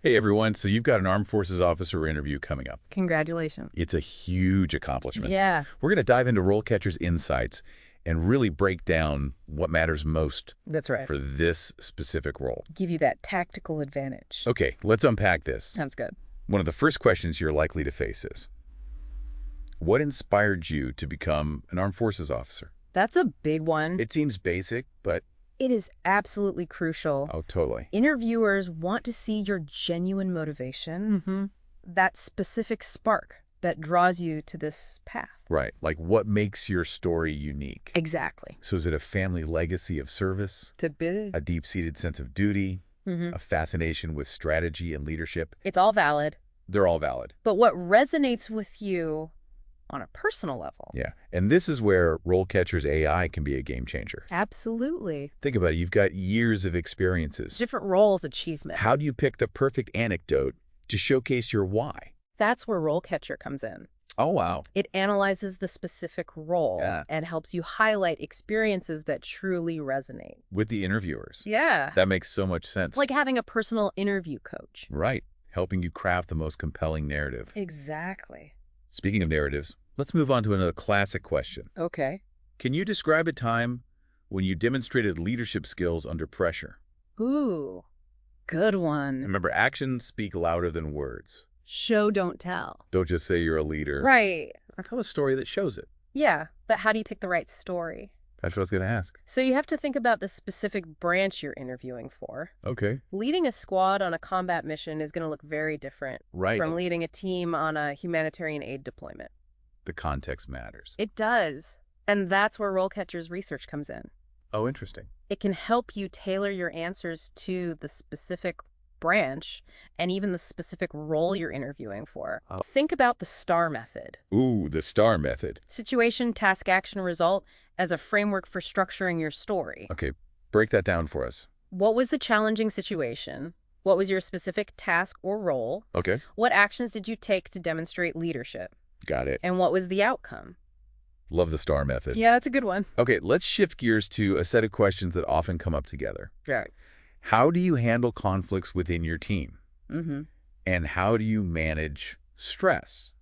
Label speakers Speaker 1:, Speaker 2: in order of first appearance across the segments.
Speaker 1: Hey everyone, so you've got an Armed Forces officer interview coming up.
Speaker 2: Congratulations.
Speaker 1: It's a huge accomplishment.
Speaker 2: Yeah,
Speaker 1: We're going to dive into RoleCatcher's insights and really break down what matters most
Speaker 2: that's right.
Speaker 1: for this specific role.
Speaker 2: Give you that tactical advantage.
Speaker 1: Okay, let's unpack this.
Speaker 2: Sounds good.
Speaker 1: One of the first questions you're likely to face is, what inspired you to become an Armed Forces officer?
Speaker 2: That's a big one.
Speaker 1: It seems basic, but
Speaker 2: It is absolutely crucial.
Speaker 1: oh, totally.
Speaker 2: Interviewers want to see your genuine motivation, that specific spark that draws you to this path.
Speaker 1: Right, like what makes your story unique?
Speaker 2: Exactly.
Speaker 1: So is it a family legacy of service,
Speaker 2: To be.
Speaker 1: a deep-seated sense of duty, a fascination with strategy and leadership?
Speaker 2: It's all valid.
Speaker 1: They're all valid.
Speaker 2: But what resonates with you on a personal level?
Speaker 1: Yeah, and this is where RoleCatcher's AI can be a game changer.
Speaker 2: Absolutely.
Speaker 1: Think about it. You've got years of experiences.
Speaker 2: Different roles, achievement.
Speaker 1: How do you pick the perfect anecdote to showcase your why?
Speaker 2: That's where RoleCatcher comes in.
Speaker 1: Oh, wow.
Speaker 2: It analyzes the specific role
Speaker 1: Yeah.
Speaker 2: and helps you highlight experiences that truly resonate.
Speaker 1: With the interviewers.
Speaker 2: Yeah.
Speaker 1: That makes so much sense.
Speaker 2: It's like having a personal interview coach.
Speaker 1: Right, helping you craft the most compelling narrative.
Speaker 2: Exactly.
Speaker 1: Speaking of narratives, let's move on to another classic question.
Speaker 2: Okay.
Speaker 1: Can you describe a time when you demonstrated leadership skills under pressure?
Speaker 2: Ooh, good one.
Speaker 1: Remember, actions speak louder than words.
Speaker 2: Show, don't tell.
Speaker 1: Don't just say you're a leader.
Speaker 2: Right.
Speaker 1: Or tell a story that shows it.
Speaker 2: Yeah, but how do you pick the right story?
Speaker 1: That's what I was going to ask.
Speaker 2: So you have to think about the specific branch you're interviewing for.
Speaker 1: Okay.
Speaker 2: Leading a squad on a combat mission is going to look very different
Speaker 1: Right.
Speaker 2: from leading a team on a humanitarian aid deployment.
Speaker 1: The context matters.
Speaker 2: It does. And that's where RoleCatcher's research comes in.
Speaker 1: Oh, interesting.
Speaker 2: It can help you tailor your answers to the specific branch and even the specific role you're interviewing for.
Speaker 1: Oh.
Speaker 2: Think about the STAR method.
Speaker 1: Ooh, the STAR method.
Speaker 2: Situation, task, action, result as a framework for structuring your story.
Speaker 1: Okay, break that down for us.
Speaker 2: What was the challenging situation? What was your specific task or role?
Speaker 1: Okay,
Speaker 2: What actions did you take to demonstrate leadership?
Speaker 1: got it.
Speaker 2: And what was the outcome?
Speaker 1: Love the STAR method.
Speaker 2: Yeah, that's a good one.
Speaker 1: Okay, let's shift gears to a set of questions that often come up together.
Speaker 2: Right.
Speaker 1: How do you handle conflicts within your team?
Speaker 2: Mm-hmm.
Speaker 1: And how do you manage stress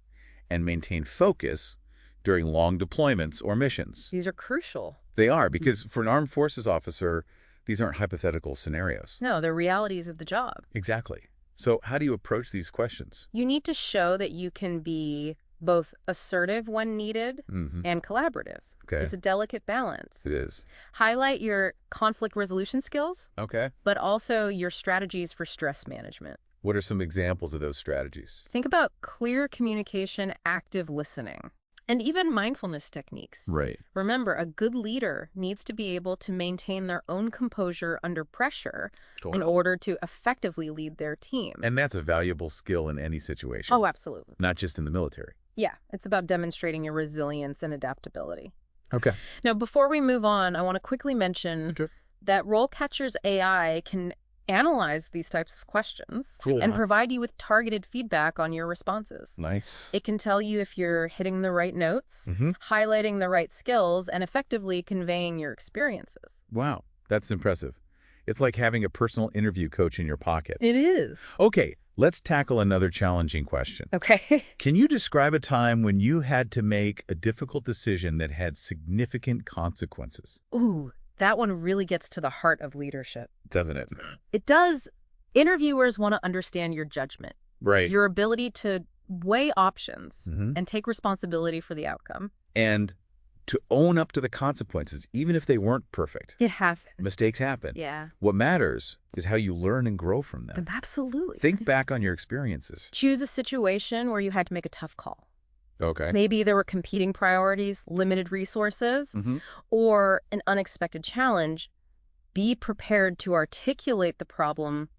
Speaker 1: and maintain focus during long deployments or missions?
Speaker 2: These are crucial.
Speaker 1: They are, because for an armed forces officer, these aren't hypothetical scenarios.
Speaker 2: No, they're realities of the job.
Speaker 1: Exactly. So how do you approach these questions?
Speaker 2: You need to show that you can be both assertive when needed and collaborative.
Speaker 1: Okay.
Speaker 2: It's a delicate balance.
Speaker 1: It is.
Speaker 2: Highlight your conflict resolution skills,
Speaker 1: Okay.
Speaker 2: but also your strategies for stress management.
Speaker 1: What are some examples of those strategies?
Speaker 2: Think about clear communication, active listening, and even mindfulness techniques.
Speaker 1: Right.
Speaker 2: Remember, a good leader needs to be able to maintain their own composure under pressure in order to effectively lead their team.
Speaker 1: And that's a valuable skill in any situation.
Speaker 2: Oh, absolutely.
Speaker 1: Not just in the military.
Speaker 2: Yeah, it's about demonstrating your resilience and adaptability.
Speaker 1: Okay.
Speaker 2: Now, before we move on, I want to quickly mention that RoleCatcher's AI can analyze these types of questions and provide you with targeted feedback on your responses.
Speaker 1: Nice.
Speaker 2: It can tell you if you're hitting the right notes, highlighting the right skills, and effectively conveying your experiences.
Speaker 1: Wow, that's impressive. It's like having a personal interview coach in your pocket.
Speaker 2: It is.
Speaker 1: Okay, let's tackle another challenging question.
Speaker 2: Okay.
Speaker 1: Can you describe a time when you had to make a difficult decision that had significant consequences?
Speaker 2: Ooh, that one really gets to the heart of leadership.
Speaker 1: Doesn't it?
Speaker 2: It does. Interviewers want to understand your judgment,
Speaker 1: Right.
Speaker 2: your ability to weigh options and take responsibility for the outcome.
Speaker 1: And to own up to the consequences, even if they weren't perfect.
Speaker 2: It happens.
Speaker 1: Mistakes happen.
Speaker 2: Yeah.
Speaker 1: What matters is how you learn and grow from them.
Speaker 2: Absolutely.
Speaker 1: Think back on your experiences.
Speaker 2: Choose a situation where you had to make a tough call.
Speaker 1: Okay.
Speaker 2: Maybe there were competing priorities, limited resources, or an unexpected challenge. Be prepared to articulate the problem,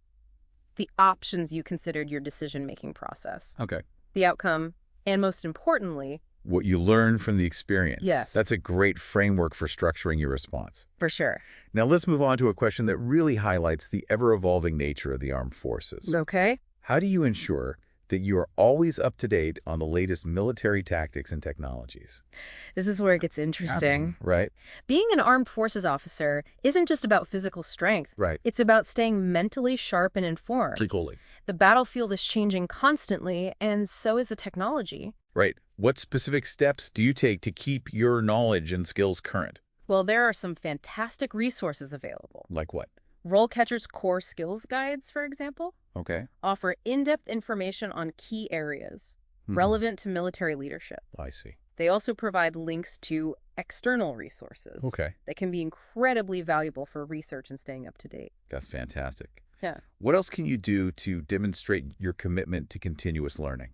Speaker 2: the options you considered your decision-making process,
Speaker 1: Okay.
Speaker 2: the outcome, and most importantly,
Speaker 1: What you learn from the experience.
Speaker 2: Yes.
Speaker 1: That's a great framework for structuring your response.
Speaker 2: for sure.
Speaker 1: Now let's move on to a question that really highlights the ever-evolving nature of the armed forces.
Speaker 2: Okay?
Speaker 1: How do you ensure that you are always up to date on the latest military tactics and technologies.
Speaker 2: This is where it gets interesting.
Speaker 1: Right?
Speaker 2: Being an armed forces officer isn't just about physical strength.
Speaker 1: Right.
Speaker 2: It's about staying mentally sharp and informed.
Speaker 1: Equally.
Speaker 2: The battlefield is changing constantly, and so is the technology.
Speaker 1: Right. What specific steps do you take to keep your knowledge and skills current?
Speaker 2: Well, there are some fantastic resources available.
Speaker 1: Like what?
Speaker 2: RoleCatcher's core skills guides, for example,
Speaker 1: Okay.
Speaker 2: offer in-depth information on key areas relevant to military leadership.
Speaker 1: I see.
Speaker 2: They also provide links to external resources
Speaker 1: Okay.
Speaker 2: that can be incredibly valuable for research and staying up to date.
Speaker 1: That's fantastic.
Speaker 2: Yeah.
Speaker 1: What else can you do to demonstrate your commitment to continuous learning?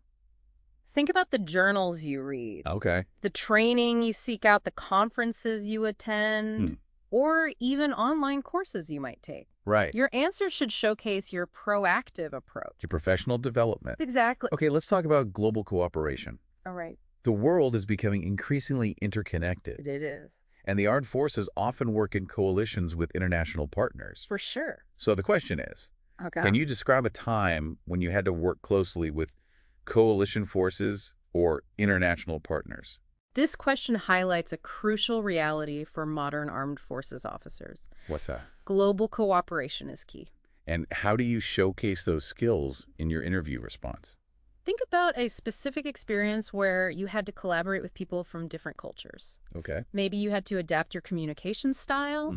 Speaker 2: Think about the journals you read,
Speaker 1: Okay.
Speaker 2: the training you seek out, the conferences you attend, or even online courses you might take.
Speaker 1: Right.
Speaker 2: Your answers should showcase your proactive approach.
Speaker 1: Your professional development.
Speaker 2: Exactly.
Speaker 1: Okay, let's talk about global cooperation.
Speaker 2: All right.
Speaker 1: The world is becoming increasingly interconnected,
Speaker 2: It is.
Speaker 1: and the armed forces often work in coalitions with international partners.
Speaker 2: For sure.
Speaker 1: So the question is,
Speaker 2: Okay.
Speaker 1: can you describe a time when you had to work closely with coalition forces or international partners?
Speaker 2: This question highlights a crucial reality for modern armed forces officers.
Speaker 1: What's that?
Speaker 2: Global cooperation is key.
Speaker 1: And how do you showcase those skills in your interview response?
Speaker 2: Think about a specific experience where you had to collaborate with people from different cultures.
Speaker 1: Okay.
Speaker 2: Maybe you had to adapt your communication style,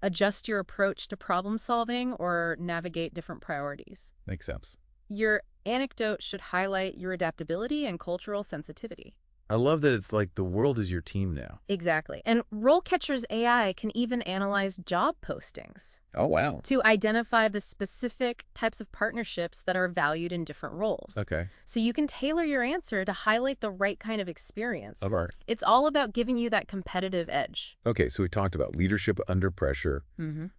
Speaker 2: adjust your approach to problem solving, or navigate different priorities.
Speaker 1: Makes sense.
Speaker 2: Your anecdote should highlight your adaptability and cultural sensitivity.
Speaker 1: I love that it's like the world is your team now.
Speaker 2: Exactly. And RoleCatcher's AI can even analyze job postings
Speaker 1: Oh, wow.
Speaker 2: to identify the specific types of partnerships that are valued in different roles.
Speaker 1: Okay.
Speaker 2: So you can tailor your answer to highlight the right kind of experience.
Speaker 1: All right.
Speaker 2: It's all about giving you that competitive edge.
Speaker 1: Okay, so we talked about leadership under pressure,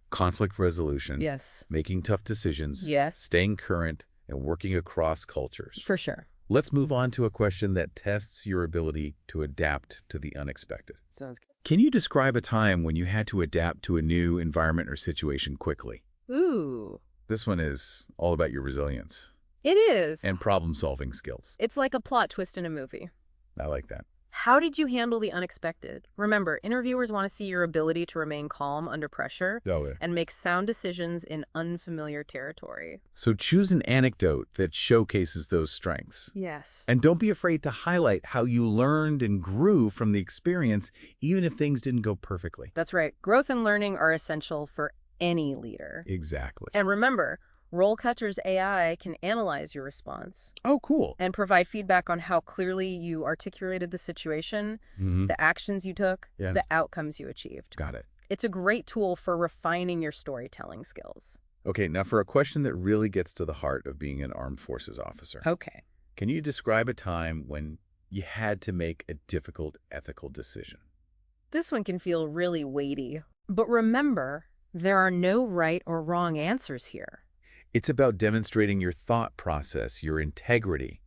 Speaker 1: conflict resolution,
Speaker 2: Yes.
Speaker 1: making tough decisions,
Speaker 2: Yes.
Speaker 1: staying current, and working across cultures.
Speaker 2: For sure.
Speaker 1: Let's move on to a question that tests your ability to adapt to the unexpected.
Speaker 2: Sounds good.
Speaker 1: Can you describe a time when you had to adapt to a new environment or situation quickly?
Speaker 2: Ooh.
Speaker 1: This one is all about your resilience
Speaker 2: It is.
Speaker 1: and problem-solving skills.
Speaker 2: It's like a plot twist in a movie.
Speaker 1: I like that.
Speaker 2: How did you handle the unexpected? Remember, interviewers want to see your ability to remain calm under pressure
Speaker 1: Oh, yeah.
Speaker 2: and make sound decisions in unfamiliar territory.
Speaker 1: So choose an anecdote that showcases those strengths.
Speaker 2: Yes.
Speaker 1: And don't be afraid to highlight how you learned and grew from the experience, even if things didn't go perfectly.
Speaker 2: That's right. Growth and learning are essential for any leader.
Speaker 1: Exactly.
Speaker 2: And remember, RoleCatcher's AI can analyze your response
Speaker 1: Oh, cool.
Speaker 2: and provide feedback on how clearly you articulated the situation, the actions you took,
Speaker 1: Yeah.
Speaker 2: the outcomes you achieved.
Speaker 1: Got it.
Speaker 2: It's a great tool for refining your storytelling skills.
Speaker 1: Okay, now for a question that really gets to the heart of being an armed forces officer.
Speaker 2: Okay.
Speaker 1: Can you describe a time when you had to make a difficult ethical decision?
Speaker 2: This one can feel really weighty. But remember, there are no right or wrong answers here.
Speaker 1: It's about demonstrating your thought process, your integrity,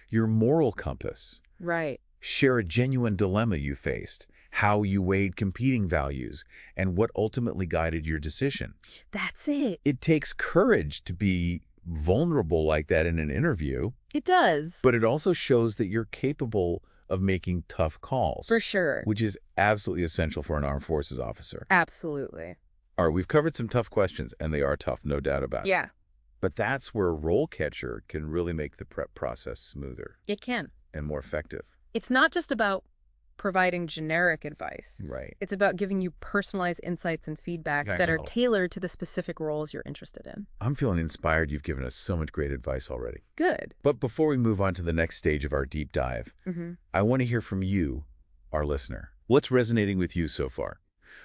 Speaker 1: your moral compass.
Speaker 2: Right.
Speaker 1: Share a genuine dilemma you faced, how you weighed competing values, and what ultimately guided your decision.
Speaker 2: That's it.
Speaker 1: It takes courage to be vulnerable like that in an interview,
Speaker 2: It does.
Speaker 1: but it also shows that you're capable of making tough calls.
Speaker 2: For sure.
Speaker 1: Which is absolutely essential for an armed forces officer.
Speaker 2: Absolutely.
Speaker 1: All right, we've covered some tough questions, and they are tough, no doubt about it.
Speaker 2: Yeah,
Speaker 1: But that's where RoleCatcher can really make the prep process smoother
Speaker 2: it can.
Speaker 1: and more effective.
Speaker 2: It's not just about providing generic advice.
Speaker 1: Right.
Speaker 2: It's about giving you personalized insights and feedback that are tailored to the specific roles you're interested in.
Speaker 1: I'm feeling inspired. You've given us so much great advice already.
Speaker 2: Good.
Speaker 1: But before we move on to the next stage of our deep dive, I want to hear from you, our listener. What's resonating with you so far?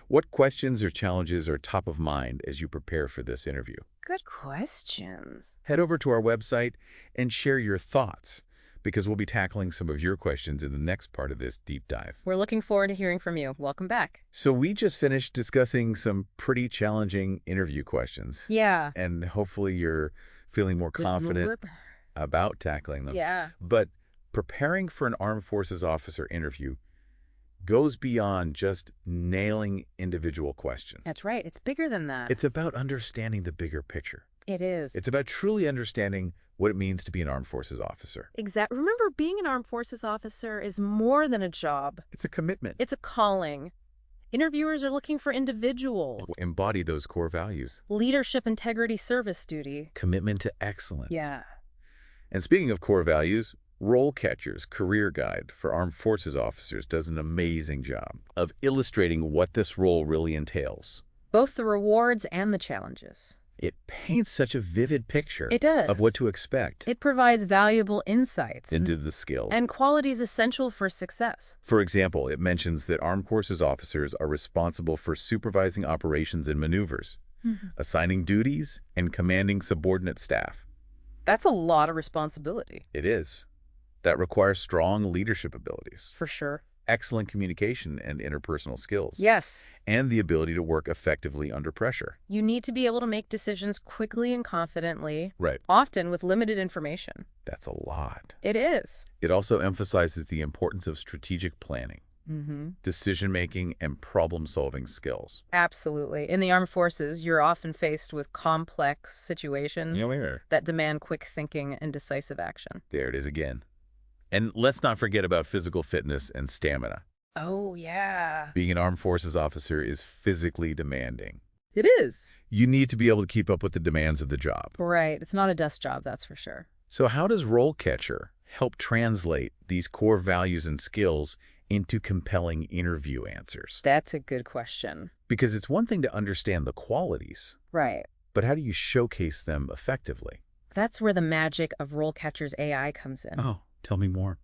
Speaker 1: What questions or challenges are top of mind as you prepare for this interview?
Speaker 2: Good questions.
Speaker 1: Head over to our website and share your thoughts, because we'll be tackling some of your questions in the next part of this deep dive.
Speaker 2: We're looking forward to hearing from you. Welcome back.
Speaker 1: So we just finished discussing some pretty challenging interview questions.
Speaker 2: Yeah.
Speaker 1: And hopefully you're feeling more confident about tackling them.
Speaker 2: Yeah.
Speaker 1: But preparing for an armed forces officer interview goes beyond just nailing individual questions.
Speaker 2: That's right. It's bigger than that.
Speaker 1: It's about understanding the bigger picture.
Speaker 2: It is.
Speaker 1: It's about truly understanding what it means to be an armed forces officer.
Speaker 2: Exactly. Remember, being an armed forces officer is more than a job.
Speaker 1: It's a commitment.
Speaker 2: It's a calling. Interviewers are looking for individuals.
Speaker 1: Embody those core values.
Speaker 2: Leadership, integrity, service duty.
Speaker 1: Commitment to excellence.
Speaker 2: Yeah.
Speaker 1: And speaking of core values, RoleCatcher's Career Guide for Armed Forces Officers does an amazing job of illustrating what this role really entails.
Speaker 2: Both the rewards and the challenges.
Speaker 1: It paints such a vivid picture
Speaker 2: It does.
Speaker 1: of what to expect.
Speaker 2: It provides valuable insights
Speaker 1: into the skills
Speaker 2: and qualities essential for success.
Speaker 1: For example, it mentions that armed forces officers are responsible for supervising operations and maneuvers, assigning duties, and commanding subordinate staff.
Speaker 2: That's a lot of responsibility.
Speaker 1: It is. That requires strong leadership abilities,
Speaker 2: For sure.
Speaker 1: excellent communication and interpersonal skills,
Speaker 2: Yes.
Speaker 1: and the ability to work effectively under pressure.
Speaker 2: You need to be able to make decisions quickly and confidently,
Speaker 1: Right.
Speaker 2: often with limited information.
Speaker 1: That's a lot.
Speaker 2: It is.
Speaker 1: It also emphasizes the importance of strategic planning, decision-making, and problem-solving skills.
Speaker 2: Absolutely. In the armed forces, you're often faced with complex situations that demand quick thinking and decisive action.
Speaker 1: There it is again. And let's not forget about physical fitness and stamina.
Speaker 2: Oh, yeah.
Speaker 1: Being an armed forces officer is physically demanding.
Speaker 2: It is.
Speaker 1: You need to be able to keep up with the demands of the job.
Speaker 2: Right. It's not a desk job, that's for sure.
Speaker 1: So how does RoleCatcher help translate these core values and skills into compelling interview answers?
Speaker 2: That's a good question.
Speaker 1: Because it's one thing to understand the qualities,
Speaker 2: Right.
Speaker 1: but how do you showcase them effectively?
Speaker 2: That's where the magic of RoleCatcher's AI comes in.
Speaker 1: Oh, tell me more.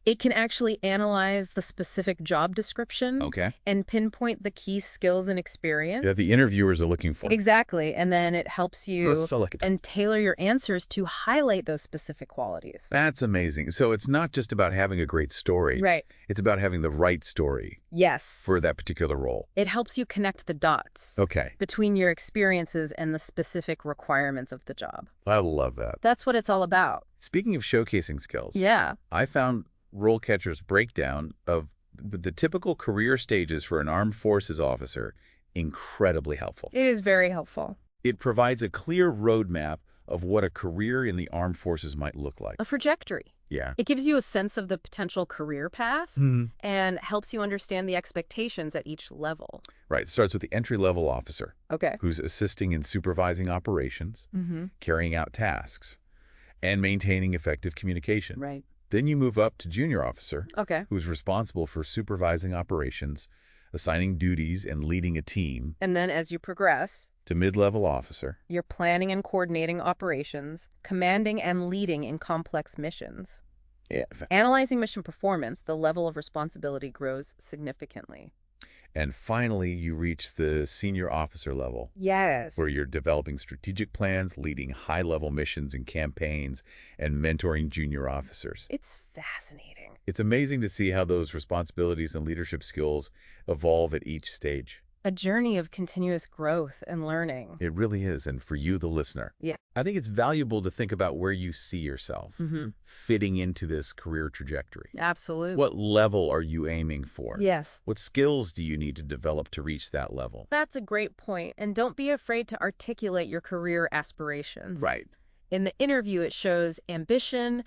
Speaker 2: It can actually analyze the specific job description
Speaker 1: Okay.
Speaker 2: and pinpoint the key skills and experience.
Speaker 1: That the interviewers are looking for.
Speaker 2: Exactly. And then it helps you
Speaker 1: Select.
Speaker 2: and tailor your answers to highlight those specific qualities.
Speaker 1: That's amazing. So it's not just about having a great story.
Speaker 2: Right.
Speaker 1: It's about having the right story
Speaker 2: Yes.
Speaker 1: for that particular role.
Speaker 2: It helps you connect the dots
Speaker 1: Okay.
Speaker 2: between your experiences and the specific requirements of the job.
Speaker 1: I love that.
Speaker 2: That's what it's all about.
Speaker 1: Speaking of showcasing skills,
Speaker 2: Yeah.
Speaker 1: I found RoleCatcher's breakdown of the typical career stages for an armed forces officer incredibly helpful.
Speaker 2: It is very helpful.
Speaker 1: It provides a clear roadmap of what a career in the armed forces might look like.
Speaker 2: A trajectory.
Speaker 1: Yeah.
Speaker 2: It gives you a sense of the potential career path and helps you understand the expectations at each level.
Speaker 1: Right. It starts with the entry-level officer,
Speaker 2: Okay.
Speaker 1: who's assisting in supervising operations, carrying out tasks, and maintaining effective communication.
Speaker 2: Right.
Speaker 1: Then you move up to junior officer,
Speaker 2: Okay.
Speaker 1: who's responsible for supervising operations, assigning duties, and leading a team,
Speaker 2: And then as you progress,
Speaker 1: to mid-level officer.
Speaker 2: you're planning and coordinating operations, commanding and leading in complex missions.
Speaker 1: Yeah.
Speaker 2: Analyzing mission performance, the level of responsibility grows significantly.
Speaker 1: And finally, you reach the senior officer level,
Speaker 2: Yes.
Speaker 1: where you're developing strategic plans, leading high-level missions and campaigns, and mentoring junior officers.
Speaker 2: It's fascinating.
Speaker 1: It's amazing to see how those responsibilities and leadership skills evolve at each stage.
Speaker 2: A journey of continuous growth and learning.
Speaker 1: It really is, and for you, the listener.
Speaker 2: Yeah.
Speaker 1: I think it's valuable to think about where you see yourself fitting into this career trajectory.
Speaker 2: Absolutely.
Speaker 1: What level are you aiming for?
Speaker 2: Yes.
Speaker 1: What skills do you need to develop to reach that level?
Speaker 2: That's a great point. And don't be afraid to articulate your career aspirations.
Speaker 1: Right.
Speaker 2: In the interview, it shows ambition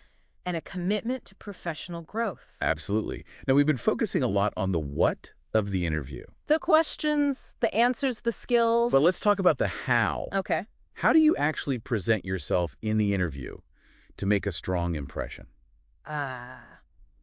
Speaker 2: and a commitment to professional growth.
Speaker 1: Absolutely. Now, we've been focusing a lot on the what of the interview.
Speaker 2: The questions, the answers, the skills.
Speaker 1: But let's talk about the how.
Speaker 2: Okay.
Speaker 1: How do you actually present yourself in the interview to make a strong impression?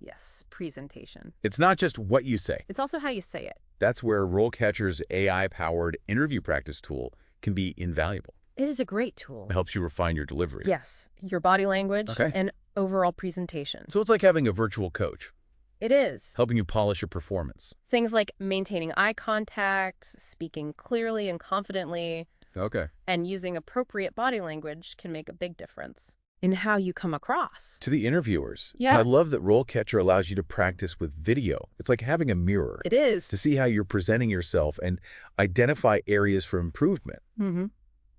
Speaker 2: Yes, presentation.
Speaker 1: It's not just what you say.
Speaker 2: It's also how you say it.
Speaker 1: That's where RoleCatcher's AI-powered interview practice tool can be invaluable.
Speaker 2: It is a great tool.
Speaker 1: It helps you refine your delivery.
Speaker 2: Yes, your body language
Speaker 1: Okay.
Speaker 2: and overall presentation.
Speaker 1: So it's like having a virtual coach,
Speaker 2: It is.
Speaker 1: helping you polish your performance.
Speaker 2: Things like maintaining eye contact, speaking clearly and confidently,
Speaker 1: Okay.
Speaker 2: and using appropriate body language can make a big difference in how you come across.
Speaker 1: To the interviewers,
Speaker 2: Yeah.
Speaker 1: I love that RoleCatcher allows you to practice with video. It's like having a mirror
Speaker 2: It is.
Speaker 1: to see how you're presenting yourself and identify areas for improvement.
Speaker 2: Mm-hmm.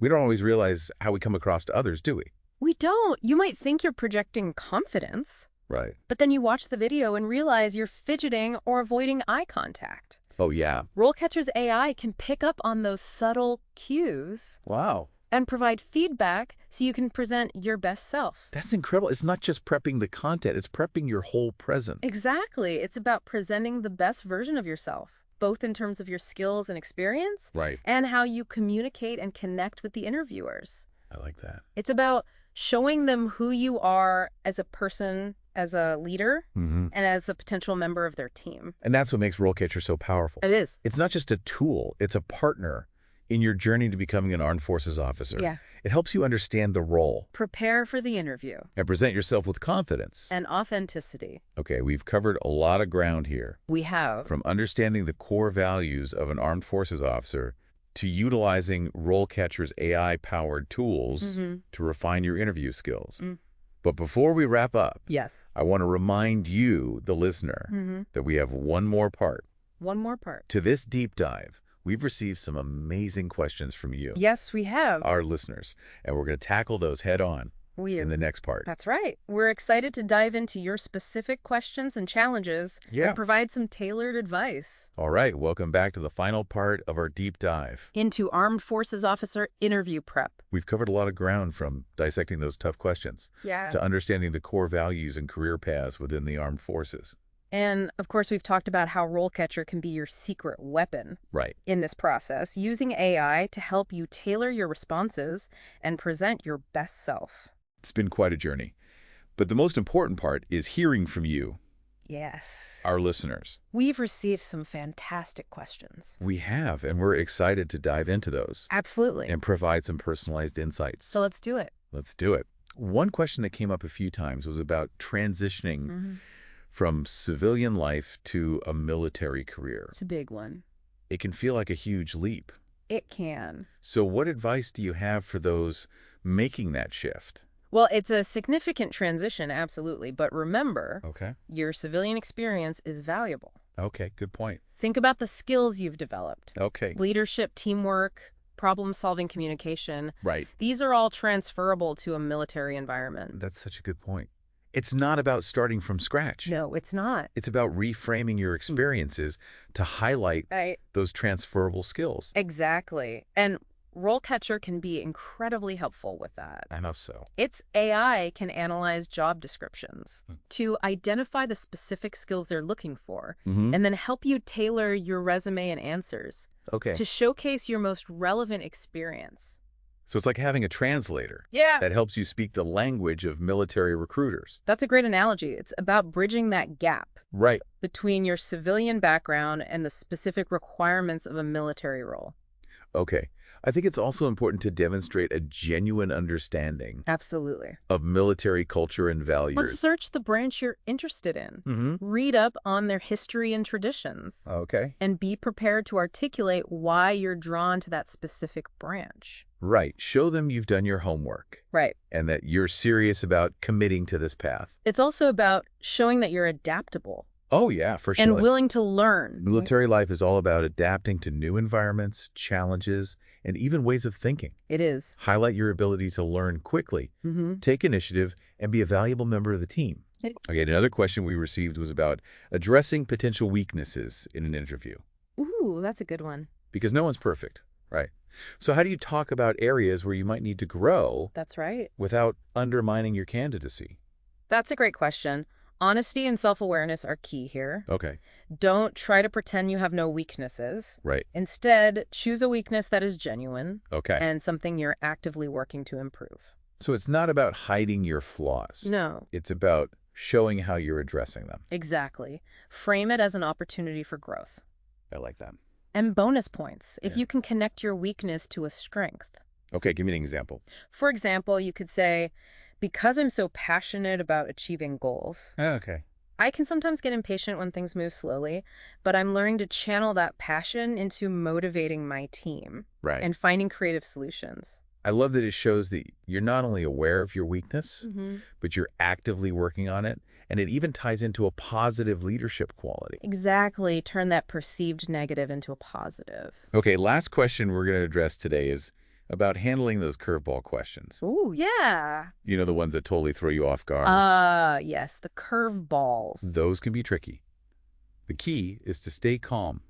Speaker 1: We don't always realize how we come across to others, do we?
Speaker 2: We don't. You might think you're projecting confidence,
Speaker 1: Right.
Speaker 2: but then you watch the video and realize you're fidgeting or avoiding eye contact.
Speaker 1: Oh, yeah.
Speaker 2: RoleCatcher's AI can pick up on those subtle cues
Speaker 1: Wow.
Speaker 2: and provide feedback so you can present your best self.
Speaker 1: That's incredible. It's not just prepping the content, it's prepping your whole present.
Speaker 2: Exactly. It's about presenting the best version of yourself, both in terms of your skills and experience,
Speaker 1: Right.
Speaker 2: and how you communicate and connect with the interviewers.
Speaker 1: I like that.
Speaker 2: It's about showing them who you are as a person, as a leader, and as a potential member of their team.
Speaker 1: And that's what makes RoleCatcher so powerful.
Speaker 2: It is.
Speaker 1: It's not just a tool, it's a partner in your journey to becoming an armed forces officer.
Speaker 2: Yeah.
Speaker 1: It helps you understand the role.
Speaker 2: Prepare for the interview.
Speaker 1: And present yourself with confidence.
Speaker 2: And authenticity.
Speaker 1: Okay, we've covered a lot of ground here.
Speaker 2: We have.
Speaker 1: From understanding the core values of an armed forces officer to utilizing RoleCatcher's AI-powered tools to refine your interview skills. But before we wrap up,
Speaker 2: Yes.
Speaker 1: I want to remind you, the listener, that we have one more part.
Speaker 2: One more part.
Speaker 1: To this deep dive, we've received some amazing questions from you,
Speaker 2: Yes, we have.
Speaker 1: our listeners, and we're going to tackle those head-on in the next part.
Speaker 2: That's right. We're excited to dive into your specific questions and challenges and provide some tailored advice.
Speaker 1: All right, welcome back to the final part of our deep dive
Speaker 2: into Armed Forces Officer interview prep.
Speaker 1: We've covered a lot of ground, from dissecting those tough questions to understanding the core values and career paths within the armed forces.
Speaker 2: And, of course, we've talked about how RoleCatcher can be your secret weapon in this process, using AI to help you tailor your responses and present your best self.
Speaker 1: It's been quite a journey. But the most important part is hearing from you,
Speaker 2: Yes.
Speaker 1: our listeners.
Speaker 2: We've received some fantastic questions.
Speaker 1: We have, and we're excited to dive into those.
Speaker 2: Absolutely.
Speaker 1: And provide some personalized insights.
Speaker 2: So let's do it.
Speaker 1: Let's do it. One question that came up a few times was about transitioning from civilian life to a military career.
Speaker 2: It's a big one.
Speaker 1: It can feel like a huge leap.
Speaker 2: It can.
Speaker 1: So what advice do you have for those making that shift?
Speaker 2: Well, it's a significant transition, absolutely. But remember, your civilian experience is valuable.
Speaker 1: Okay, good point.
Speaker 2: Think about the skills you've developed.
Speaker 1: Okay.
Speaker 2: Leadership, teamwork, problem-solving communication.
Speaker 1: Right.
Speaker 2: These are all transferable to a military environment.
Speaker 1: That's such a good point. It's not about starting from scratch.
Speaker 2: No, it's not.
Speaker 1: It's about reframing your experiences to highlight those transferable skills.
Speaker 2: Exactly. And RoleCatcher can be incredibly helpful with that.
Speaker 1: I know so.
Speaker 2: Its AI can analyze job descriptions to identify the specific skills they're looking for and then help you tailor your resume and answers to showcase your most relevant experience.
Speaker 1: So it's like having a translator
Speaker 2: Yeah.
Speaker 1: that helps you speak the language of military recruiters.
Speaker 2: That's a great analogy. It's about bridging that gap
Speaker 1: Right.
Speaker 2: between your civilian background and the specific requirements of a military role.
Speaker 1: Okay. I think it's also important to demonstrate a genuine understanding
Speaker 2: Absolutely.
Speaker 1: of military culture and values.
Speaker 2: Research the branch you're interested in. Read up on their history and traditions.
Speaker 1: Okay.
Speaker 2: And be prepared to articulate why you're drawn to that specific branch.
Speaker 1: Right. Show them you've done your homework.
Speaker 2: Right.
Speaker 1: And that you're serious about committing to this path.
Speaker 2: It's also about showing that you're adaptable.
Speaker 1: Oh, yeah, for sure.
Speaker 2: And willing to learn.
Speaker 1: Military life is all about adapting to new environments, challenges, and even ways of thinking.
Speaker 2: It is.
Speaker 1: Highlight your ability to learn quickly, take initiative, and be a valuable member of the team. Okay, another question we received was about addressing potential weaknesses in an interview.
Speaker 2: Ooh, that's a good one.
Speaker 1: Because no one's perfect, right? So how do you talk about areas where you might need to grow?
Speaker 2: That's right.
Speaker 1: Without undermining your candidacy?
Speaker 2: That's a great question. Honesty and self-awareness are key here.
Speaker 1: Okay.
Speaker 2: Don't try to pretend you have no weaknesses.
Speaker 1: Right.
Speaker 2: Instead, choose a weakness that is genuine.
Speaker 1: Okay.
Speaker 2: And something you're actively working to improve.
Speaker 1: So it's not about hiding your flaws.
Speaker 2: No.
Speaker 1: It's about showing how you're addressing them.
Speaker 2: Exactly. Frame it as an opportunity for growth.
Speaker 1: I like that.
Speaker 2: And bonus points, if you can connect your weakness to a strength.
Speaker 1: Okay, give me an example.
Speaker 2: For example, you could say, because I'm so passionate about achieving goals, I can sometimes get impatient when things move slowly, but I'm learning to channel that passion into motivating my team and finding creative solutions.
Speaker 1: I love that it shows that you're not only aware of your weakness, but you're actively working on it, and it even ties into a positive leadership quality.
Speaker 2: Exactly. Turn that perceived negative into a positive.
Speaker 1: Okay, last question we're going to address today is about handling those curveball questions.
Speaker 2: Ooh, yeah.
Speaker 1: You know, the ones that totally throw you off guard.
Speaker 2: Yes, the curveballs.
Speaker 1: Those can be tricky. The key is to stay calm,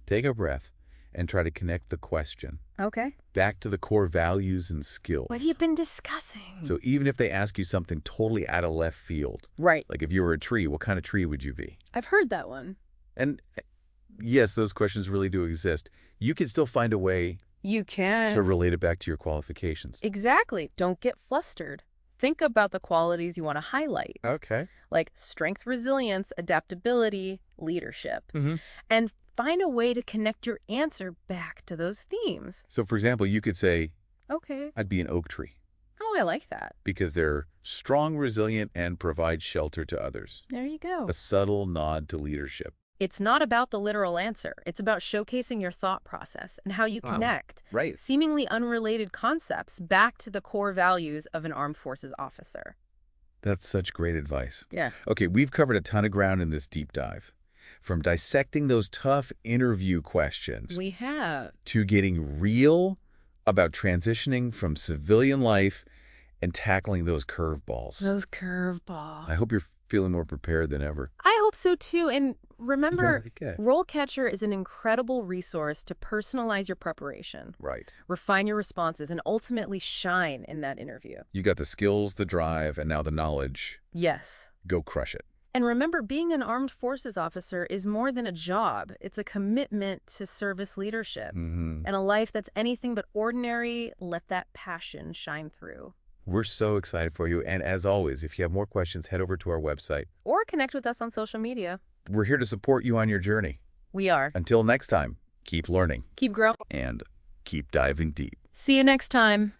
Speaker 1: take a breath, and try to connect the question
Speaker 2: Okay.
Speaker 1: back to the core values and skills.
Speaker 2: What have you been discussing?
Speaker 1: So even if they ask you something totally out of left field,
Speaker 2: Right.
Speaker 1: like if you were a tree, what kind of tree would you be?
Speaker 2: I've heard that one.
Speaker 1: And yes, those questions really do exist. You can still find a way
Speaker 2: You can.
Speaker 1: to relate it back to your qualifications.
Speaker 2: Exactly. Don't get flustered. Think about the qualities you want to highlight,
Speaker 1: Okay.
Speaker 2: like strength, resilience, adaptability, leadership,
Speaker 1: Mm-hmm.
Speaker 2: and find a way to connect your answer back to those themes.
Speaker 1: So for example, you could say,
Speaker 2: Okay.
Speaker 1: I'd be an oak tree
Speaker 2: Oh, I like that.
Speaker 1: because they're strong, resilient, and provide shelter to others.
Speaker 2: There you go.
Speaker 1: A subtle nod to leadership.
Speaker 2: It's not about the literal answer. It's about showcasing your thought process and how you
Speaker 1: Wow.
Speaker 2: connect
Speaker 1: Right.
Speaker 2: seemingly unrelated concepts back to the core values of an armed forces officer.
Speaker 1: That's such great advice.
Speaker 2: Yeah.
Speaker 1: Okay, we've covered a ton of ground in this deep dive. From dissecting those tough interview questions
Speaker 2: We have.
Speaker 1: to getting real about transitioning from civilian life and tackling those curveballs.
Speaker 2: Those curveballs.
Speaker 1: I hope you're feeling more prepared than ever.
Speaker 2: I hope so too. And remember,
Speaker 1: Okay.
Speaker 2: RoleCatcher is an incredible resource to personalize your preparation,
Speaker 1: Right.
Speaker 2: refine your responses, and ultimately shine in that interview.
Speaker 1: You got the skills, the drive, and now the knowledge.
Speaker 2: Yes.
Speaker 1: Go crush it.
Speaker 2: And remember, being an armed forces officer is more than a job. It's a commitment to service leadership
Speaker 1: Mm-hmm.
Speaker 2: and a life that's anything but ordinary. Let that passion shine through.
Speaker 1: We're so excited for you. And as always, if you have more questions, head over to our website.
Speaker 2: Or connect with us on social media.
Speaker 1: We're here to support you on your journey.
Speaker 2: We are.
Speaker 1: Until next time, keep learning
Speaker 2: Keep growing.
Speaker 1: and keep diving deep.
Speaker 2: See you next time.